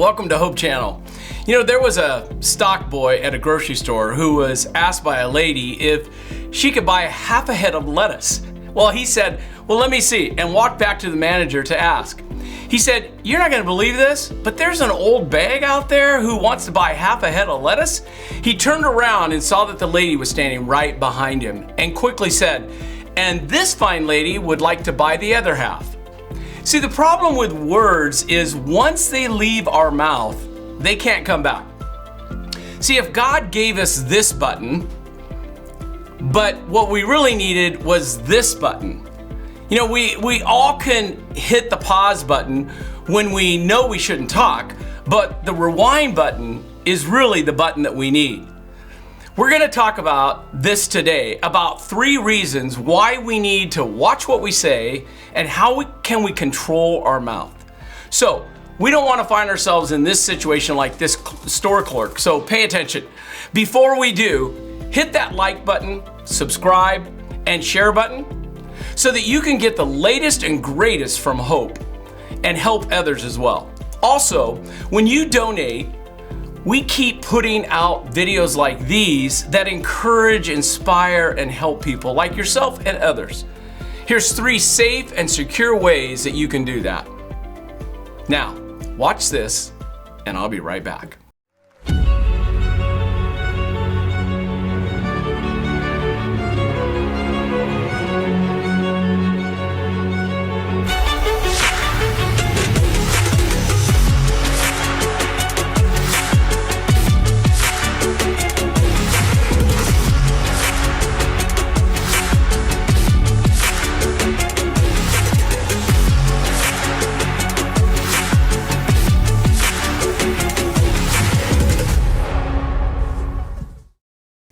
Welcome to Hope Channel. You know, there was a stock boy at a grocery store who was asked by a lady if she could buy half a head of lettuce. Well, he said, well, let me see, and walked back to the manager to ask. He said, you're not gonna believe this, but there's an old bag out there who wants to buy half a head of lettuce. He turned around and saw that the lady was standing right behind him and quickly said, and this fine lady would like to buy the other half. See, the problem with words is once they leave our mouth, they can't come back. See, if God gave us this button, but what we really needed was this button. You know, we all can hit the pause button when we know we shouldn't talk, but the rewind button is really the button that we need. We're going to talk about this today, about 3 reasons why we need to watch what we say and how can we control our mouth. So, we don't want to find ourselves in this situation like this store clerk, so pay attention. Before we do, hit that like button, subscribe, and share button so that you can get the latest and greatest from Hope and help others as well. Also, when you donate, we keep putting out videos like these that encourage, inspire, and help people like yourself and others. Here's 3 safe and secure ways that you can do that. Now, watch this, and I'll be right back.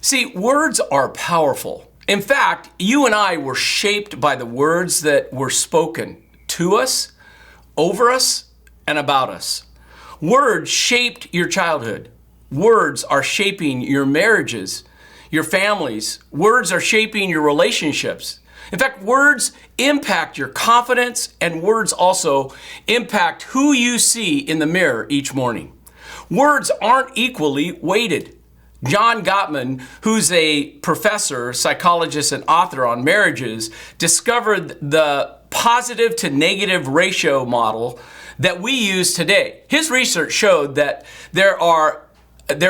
See, words are powerful. In fact, you and I were shaped by the words that were spoken to us, over us, and about us. Words shaped your childhood. Words are shaping your marriages, your families. Words are shaping your relationships. In fact, words impact your confidence, and words also impact who you see in the mirror each morning. Words aren't equally weighted. John Gottman, who's a professor, psychologist, and author on marriages, discovered the positive to negative ratio model that we use today. His research showed that there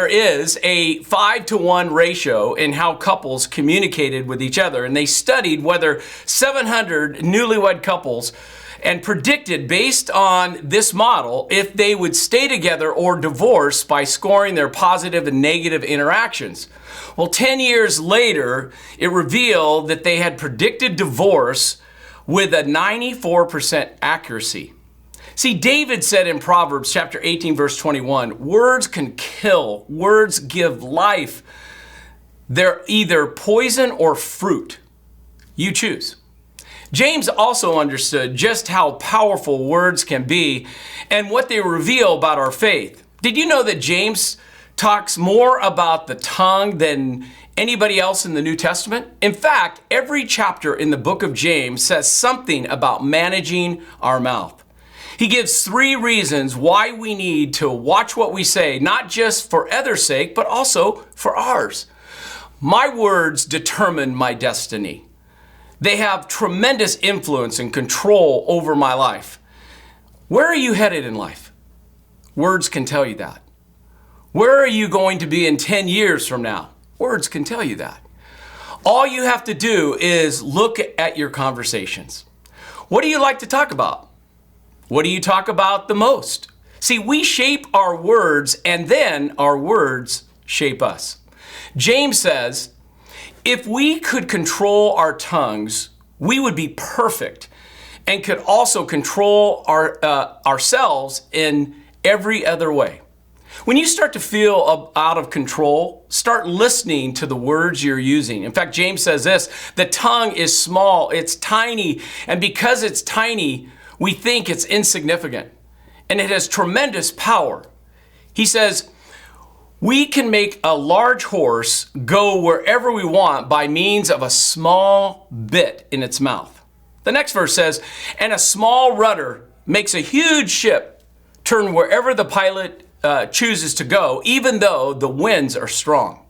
is a 5-to-1 ratio in how couples communicated with each other, and they studied whether 700 newlywed couples and predicted based on this model if they would stay together or divorce by scoring their positive and negative interactions. Well, 10 years later, it revealed that they had predicted divorce with a 94% accuracy. See, David said in Proverbs chapter 18, verse 21, words can kill, words give life. They're either poison or fruit. You choose. James also understood just how powerful words can be and what they reveal about our faith. Did you know that James talks more about the tongue than anybody else in the New Testament? In fact, every chapter in the book of James says something about managing our mouth. He gives 3 reasons why we need to watch what we say, not just for others' sake, but also for ours. My words determine my destiny. They have tremendous influence and control over my life. Where are you headed in life? Words can tell you that. Where are you going to be in 10 years from now? Words can tell you that. All you have to do is look at your conversations. What do you like to talk about? What do you talk about the most? See, we shape our words, and then our words shape us. James says, if we could control our tongues, we would be perfect and could also control ourselves in every other way. When you start to feel out of control, start listening to the words you're using. In fact, James says this, the tongue is small, it's tiny, and because it's tiny, we think it's insignificant, and it has tremendous power. He says, we can make a large horse go wherever we want by means of a small bit in its mouth. The next verse says, and a small rudder makes a huge ship turn wherever the pilot chooses to go, even though the winds are strong.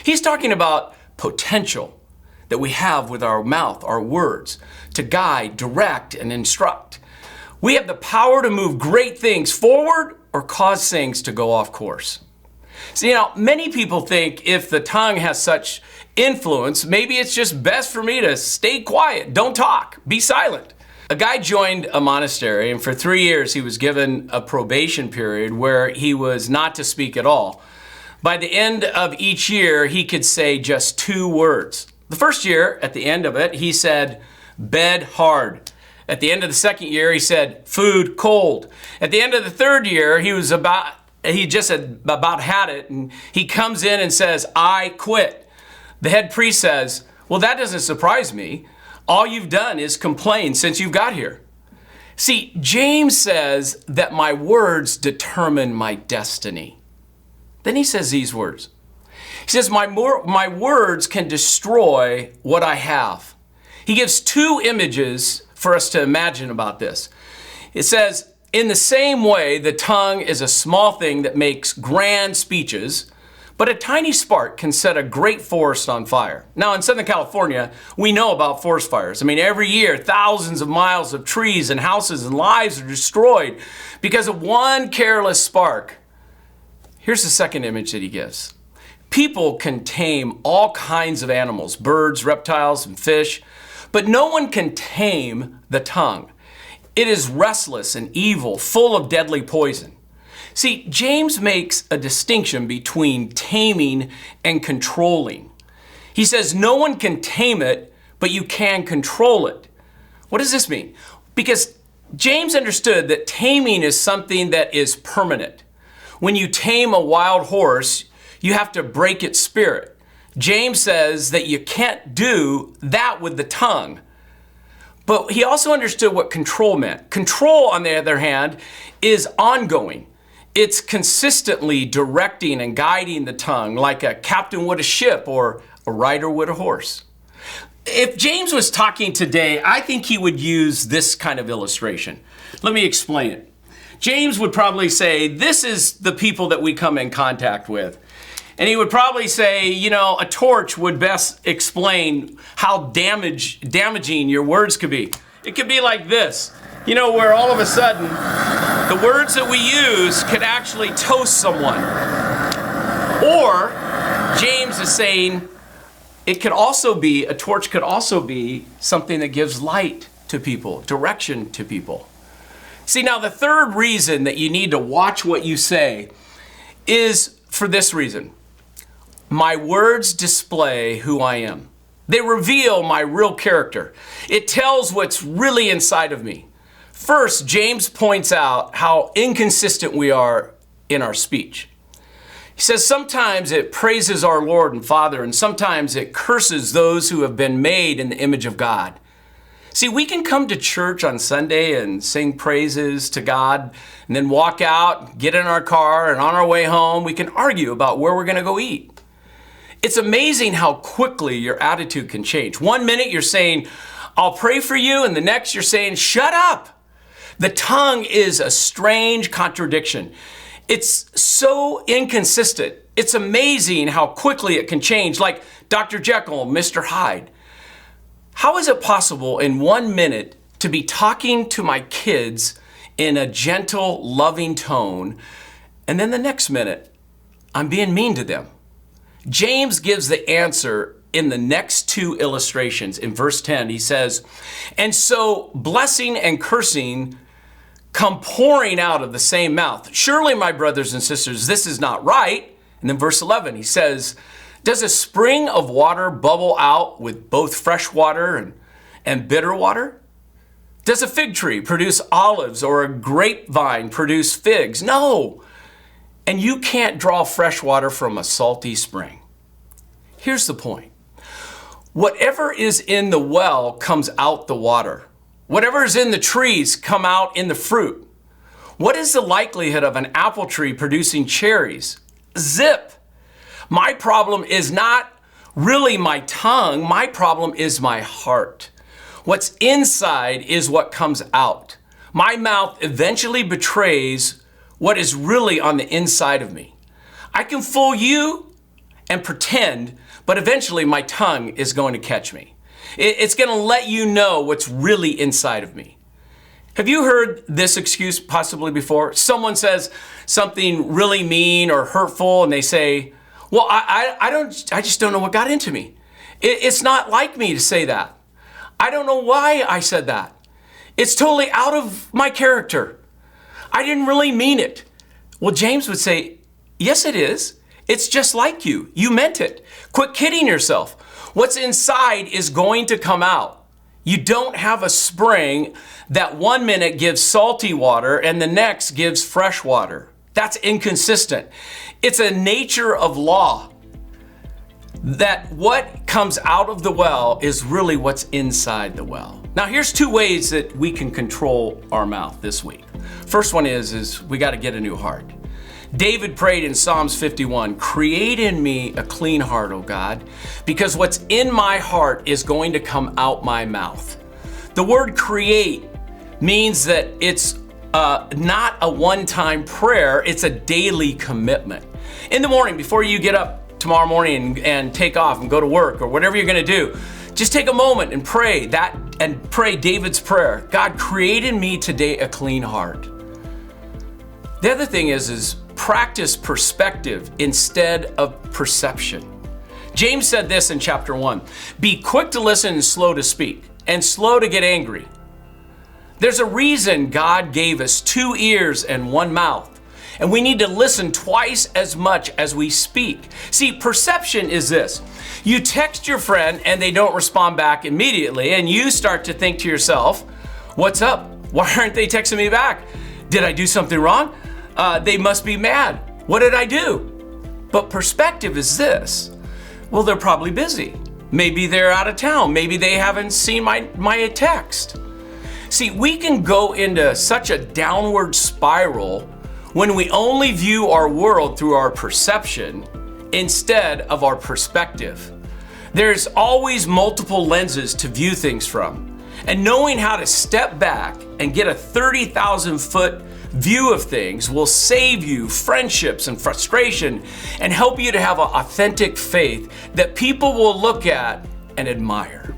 He's talking about potential that we have with our mouth, our words, to guide, direct, and instruct. We have the power to move great things forward or cause things to go off course. See, many people think if the tongue has such influence, maybe it's just best for me to stay quiet, don't talk, be silent. A guy joined a monastery, and for 3 years he was given a probation period where he was not to speak at all. By the end of each year, he could say just 2 words. The first year, at the end of it, he said, bed hard. At the end of the second year, he said, food cold. At the end of the third year, he just about had it, and he comes in and says, I quit. The head priest says, well, that doesn't surprise me. All you've done is complain since you've got here. See, James says that my words determine my destiny. Then he says these words. He says, my words can destroy what I have. He gives 2 images for us to imagine about this. It says, in the same way, the tongue is a small thing that makes grand speeches, but a tiny spark can set a great forest on fire. Now, in Southern California, we know about forest fires. Every year, thousands of miles of trees and houses and lives are destroyed because of one careless spark. Here's the second image that he gives. People can tame all kinds of animals, birds, reptiles, and fish, but no one can tame the tongue. It is restless and evil, full of deadly poison. See, James makes a distinction between taming and controlling. He says no one can tame it, but you can control it. What does this mean? Because James understood that taming is something that is permanent. When you tame a wild horse, you have to break its spirit. James says that you can't do that with the tongue. But he also understood what control meant. Control, on the other hand, is ongoing. It's consistently directing and guiding the tongue like a captain would a ship or a rider would a horse. If James was talking today, I think he would use this kind of illustration. Let me explain it. James would probably say, this is the people that we come in contact with. And he would probably say, a torch would best explain how damaging your words could be. It could be like this, where all of a sudden, the words that we use could actually toast someone. Or, James is saying, a torch could also be something that gives light to people, direction to people. See, now the third reason that you need to watch what you say is for this reason. My words display who I am. They reveal my real character. It tells what's really inside of me. First, James points out how inconsistent we are in our speech. He says sometimes it praises our Lord and Father, and sometimes it curses those who have been made in the image of God. See, we can come to church on Sunday and sing praises to God, and then walk out, get in our car, and on our way home, we can argue about where we're going to go eat. It's amazing how quickly your attitude can change. 1 minute you're saying, I'll pray for you, and the next you're saying, shut up. The tongue is a strange contradiction. It's so inconsistent. It's amazing how quickly it can change, like Dr. Jekyll, Mr. Hyde. How is it possible in 1 minute to be talking to my kids in a gentle, loving tone, and then the next minute, I'm being mean to them? James gives the answer in the next 2 illustrations. In verse 10, he says, and so blessing and cursing come pouring out of the same mouth. Surely, my brothers and sisters, this is not right. And then verse 11, he says, does a spring of water bubble out with both fresh water and bitter water? Does a fig tree produce olives or a grapevine produce figs? No. And you can't draw fresh water from a salty spring. Here's the point. Whatever is in the well comes out the water. Whatever is in the trees come out in the fruit. What is the likelihood of an apple tree producing cherries? Zip. My problem is not really my tongue. My problem is my heart. What's inside is what comes out. My mouth eventually betrays what is really on the inside of me. I can fool you and pretend, but eventually my tongue is going to catch me. It's going to let you know what's really inside of me. Have you heard this excuse possibly before? Someone says something really mean or hurtful and they say, well, I just don't know what got into me. It's not like me to say that. I don't know why I said that. It's totally out of my character. I didn't really mean it. Well, James would say, yes, it is. It's just like you. You meant it. Quit kidding yourself. What's inside is going to come out. You don't have a spring that 1 minute gives salty water and the next gives fresh water. That's inconsistent. It's a nature of law that what comes out of the well is really what's inside the well. Now, here's 2 ways that we can control our mouth this week. First one is we got to get a new heart. David prayed in Psalms 51, create in me a clean heart, O God, because what's in my heart is going to come out my mouth. The word create means that it's not a one-time prayer, it's a daily commitment. In the morning, before you get up tomorrow morning and take off and go to work or whatever you're going to do, just take a moment and pray that and pray David's prayer. God, create in me today a clean heart. The other thing is practice perspective instead of perception. James said this in chapter 1, be quick to listen and slow to speak and slow to get angry. There's a reason God gave us 2 ears and 1 mouth, and we need to listen twice as much as we speak. See, perception is this. You text your friend and they don't respond back immediately, and you start to think to yourself, what's up? Why aren't they texting me back? Did I do something wrong? They must be mad. What did I do? But perspective is this. Well, they're probably busy. Maybe they're out of town. Maybe they haven't seen my text. See, we can go into such a downward spiral when we only view our world through our perception instead of our perspective. There's always multiple lenses to view things from. And knowing how to step back and get a 30,000 foot view of things will save you friendships and frustration and help you to have an authentic faith that people will look at and admire.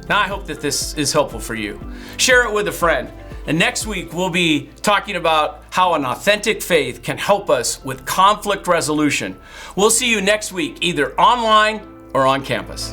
Now, I hope that this is helpful for you. Share it with a friend. And next week, we'll be talking about how an authentic faith can help us with conflict resolution. We'll see you next week, either online or on campus.